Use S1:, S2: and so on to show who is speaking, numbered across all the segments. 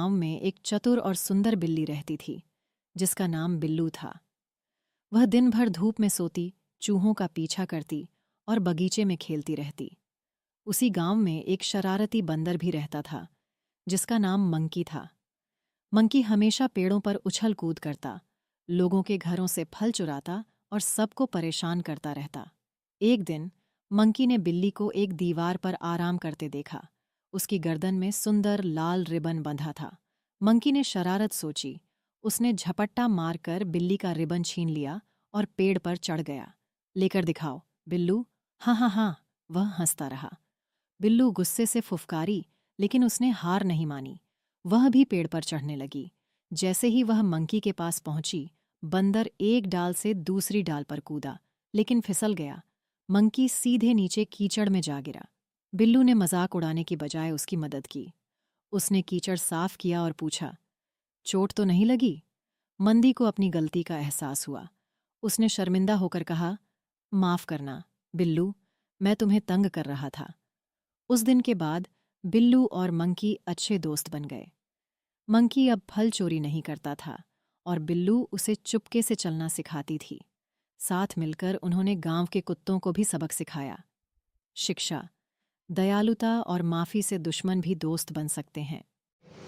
S1: गांव में एक चतुर और सुंदर बिल्ली रहती थी, जिसका नाम बिल्लू था। वह दिन भर धूप में सोती, चूहों का पीछा करती और बगीचे में खेलती रहती। उसी गांव में एक शरारती बंदर भी रहता था, जिसका नाम मंकी था। मंकी हमेशा पेड़ों पर उछल कूद करता, लोगों के घरों से फल चुराता और सबको परेशान करता रहता। एक दिन मंकी ने बिल्ली को एक दीवार पर आराम करते देखा। उसकी गर्दन में सुंदर लाल रिबन बंधा था। मंकी ने शरारत सोची। उसने झपट्टा मारकर बिल्ली का रिबन छीन लिया और पेड़ पर चढ़ गया। लेकर दिखाओ बिल्लू। हाँ हाँ हाँ, वह हंसता रहा। बिल्लू गुस्से से फुफकारी, लेकिन उसने हार नहीं मानी। वह भी पेड़ पर चढ़ने लगी। जैसे ही वह मंकी के पास पहुंची, बंदर एक डाल से दूसरी डाल पर कूदा, लेकिन फिसल गया। मंकी सीधे नीचे कीचड़ में जा गिरा। बिल्लू ने मजाक उड़ाने की बजाय उसकी मदद की। उसने कीचड़ साफ किया और पूछा, चोट तो नहीं लगी? मंदी को अपनी गलती का एहसास हुआ। उसने शर्मिंदा होकर कहा, माफ करना बिल्लू, मैं तुम्हें तंग कर रहा था। उस दिन के बाद बिल्लू और मंकी अच्छे दोस्त बन गए। मंकी अब फल चोरी नहीं करता था और बिल्लू उसे चुपके से चलना सिखाती थी। साथ मिलकर उन्होंने गांव के कुत्तों को भी सबक सिखाया। शिक्षा, दयालुता और माफी से दुश्मन भी दोस्त बन सकते हैं।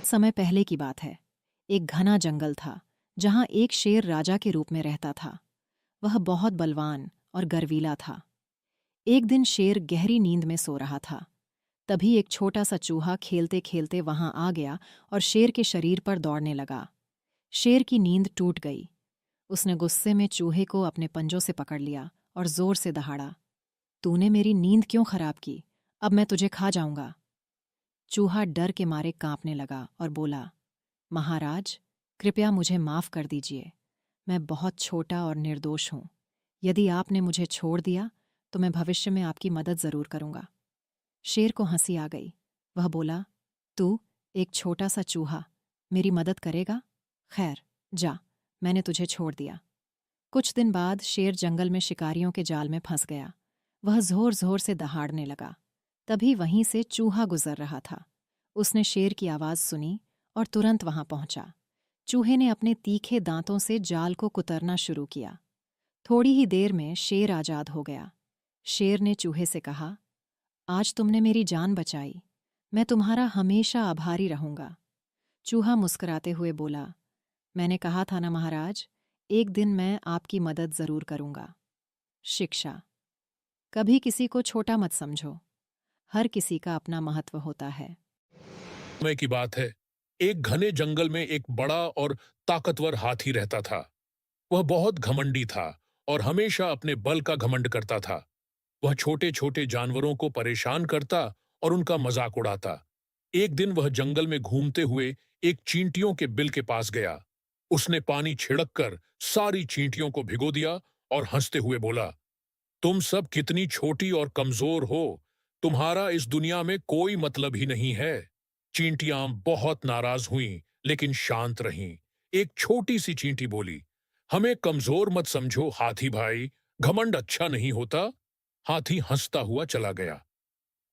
S1: समय पहले की बात है। एक घना जंगल था, जहां एक शेर राजा के रूप में रहता था। वह बहुत बलवान और गर्वीला था। एक दिन शेर गहरी नींद में सो रहा था। तभी एक छोटा सा चूहा खेलते खेलते वहां आ गया और शेर के शरीर पर दौड़ने लगा। शेर की नींद टूट गई। उसने गुस्से में चूहे को अपने पंजों से पकड़ लिया और जोर से दहाड़ा। तूने मेरी नींद क्यों खराब की? अब मैं तुझे खा जाऊंगा। चूहा डर के मारे कांपने लगा और बोला, महाराज, कृपया मुझे माफ कर दीजिए। मैं बहुत छोटा और निर्दोष हूं। यदि आपने मुझे छोड़ दिया तो मैं भविष्य में आपकी मदद जरूर करूंगा। शेर को हंसी आ गई। वह बोला, तू एक छोटा सा चूहा मेरी मदद करेगा? खैर, जा, मैंने तुझे छोड़ दिया। कुछ दिन बाद शेर जंगल में शिकारियों के जाल में फंस गया। वह जोर जोर से दहाड़ने लगा। तभी वहीं से चूहा गुजर रहा था। उसने शेर की आवाज सुनी और तुरंत वहां पहुंचा। चूहे ने अपने तीखे दांतों से जाल को कुतरना शुरू किया। थोड़ी ही देर में शेर आजाद हो गया। शेर ने चूहे से कहा, आज तुमने मेरी जान बचाई। मैं तुम्हारा हमेशा आभारी रहूंगा। चूहा मुस्कुराते हुए बोला, मैंने कहा था ना महाराज, एक दिन मैं आपकी मदद जरूर करूंगा। शिक्षा, कभी किसी को छोटा मत समझो। हर किसी का अपना महत्व होता है।
S2: समय की बात है। एक घने जंगल में एक बड़ा और ताकतवर हाथी रहता था। वह बहुत घमंडी था और हमेशा अपने बल का घमंड करता था। वह छोटे छोटे जानवरों को परेशान करता और उनका मजाक उड़ाता। एक दिन वह जंगल में घूमते हुए एक चींटियों के बिल के पास गया। उसने पानी छिड़क कर सारी चींटियों को भिगो दिया और हंसते हुए बोला, तुम सब कितनी छोटी और कमजोर हो। तुम्हारा इस दुनिया में कोई मतलब ही नहीं है। चींटियां बहुत नाराज हुईं, लेकिन शांत रहीं। एक छोटी सी चींटी बोली, हमें कमजोर मत समझो हाथी भाई, घमंड अच्छा नहीं होता। हाथी हंसता हुआ चला गया।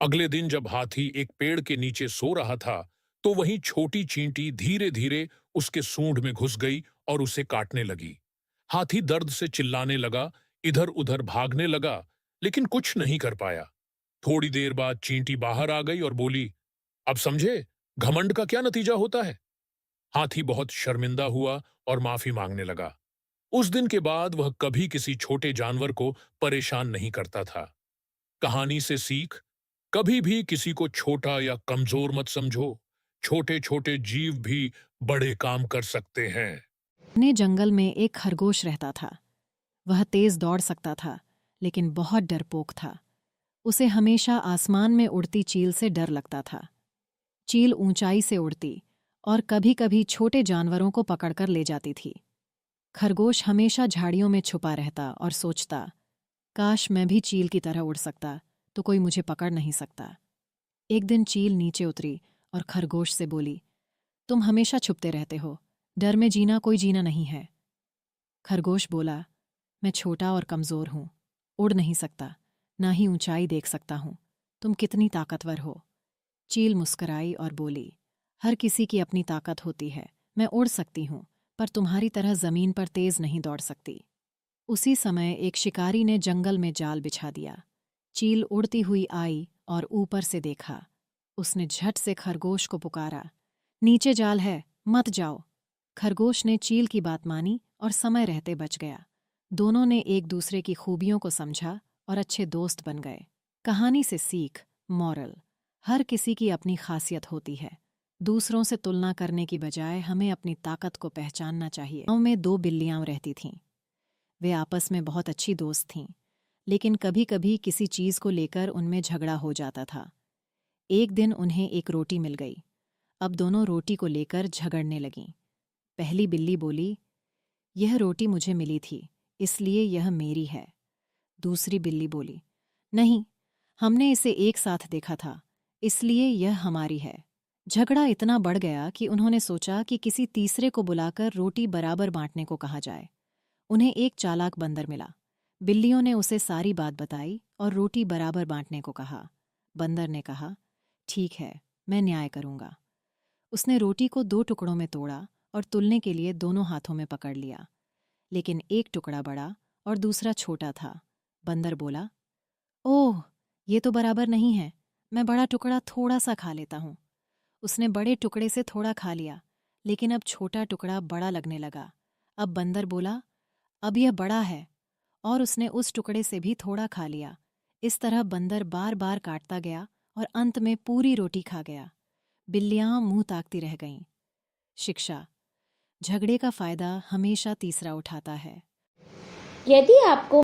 S2: अगले दिन जब हाथी एक पेड़ के नीचे सो रहा था, तो वहीं छोटी चींटी धीरे धीरे उसके सूंड में घुस गई और उसे काटने लगी। हाथी दर्द से चिल्लाने लगा, इधर उधर भागने लगा, लेकिन कुछ नहीं कर पाया। थोड़ी देर बाद चींटी बाहर आ गई और बोली, अब समझे घमंड का क्या नतीजा होता है। हाथी बहुत शर्मिंदा हुआ और माफी मांगने लगा। उस दिन के बाद वह कभी किसी छोटे जानवर को परेशान नहीं करता था। कहानी से सीख, कभी भी किसी को छोटा या कमजोर मत समझो। छोटे छोटे जीव भी बड़े काम कर सकते हैं।
S1: घने जंगल में एक खरगोश रहता था। वह तेज दौड़ सकता था, लेकिन बहुत डरपोक था। उसे हमेशा आसमान में उड़ती चील से डर लगता था। चील ऊंचाई से उड़ती और कभी-कभी छोटे जानवरों को पकड़कर ले जाती थी। खरगोश हमेशा झाड़ियों में छुपा रहता और सोचता, काश मैं भी चील की तरह उड़ सकता, तो कोई मुझे पकड़ नहीं सकता। एक दिन चील नीचे उतरी और खरगोश से बोली, तुम हमेशा छुपते रहते हो, डर में जीना कोई जीना नहीं है। खरगोश बोला, मैं छोटा और कमजोर हूं, उड़ नहीं सकता, ना ही ऊंचाई देख सकता हूं। तुम कितनी ताकतवर हो। चील मुस्कुराई और बोली, हर किसी की अपनी ताकत होती है। मैं उड़ सकती हूँ, पर तुम्हारी तरह जमीन पर तेज नहीं दौड़ सकती। उसी समय एक शिकारी ने जंगल में जाल बिछा दिया। चील उड़ती हुई आई और ऊपर से देखा। उसने झट से खरगोश को पुकारा, नीचे जाल है, मत जाओ। खरगोश ने चील की बात मानी और समय रहते बच गया। दोनों ने एक दूसरे की खूबियों को समझा और अच्छे दोस्त बन गए। कहानी से सीख, मॉरल, हर किसी की अपनी खासियत होती है। दूसरों से तुलना करने की बजाय हमें अपनी ताकत को पहचानना चाहिए। गांव में 2 बिल्लियां रहती थीं। वे आपस में बहुत अच्छी दोस्त थीं, लेकिन कभी-कभी किसी चीज़ को लेकर उनमें झगड़ा हो जाता था। एक दिन उन्हें एक रोटी मिल गई। अब दोनों रोटी को लेकर झगड़ने लगीं। पहली बिल्ली बोली, यह रोटी मुझे मिली थी, इसलिए यह मेरी है। दूसरी बिल्ली बोली, नहीं, हमने इसे एक साथ देखा था, इसलिए यह हमारी है। झगड़ा इतना बढ़ गया कि उन्होंने सोचा कि किसी तीसरे को बुलाकर रोटी बराबर बांटने को कहा जाए। उन्हें एक चालाक बंदर मिला। बिल्लियों ने उसे सारी बात बताई और रोटी बराबर बांटने को कहा। बंदर ने कहा, ठीक है, मैं न्याय करूंगा। उसने रोटी को 2 टुकड़ों में तोड़ा और तुलने के लिए दोनों हाथों में पकड़ लिया। लेकिन एक टुकड़ा बड़ा और दूसरा छोटा था। बंदर बोला, ओह, ये तो बराबर नहीं है, मैं बड़ा टुकड़ा थोड़ा सा खा लेता हूँ। उसने बड़े टुकड़े से थोड़ा खा लिया, लेकिन अब छोटा टुकड़ा बड़ा लगने लगा। अब बंदर बोला, अब यह बड़ा है, और उसने उस टुकड़े से भी थोड़ा खा लिया। इस तरह बंदर बार बार काटता गया और अंत में पूरी रोटी खा गया। बिल्लियां मुंह ताकती रह गईं। शिक्षा, झगड़े का फायदा हमेशा तीसरा उठाता है।
S3: यदि आपको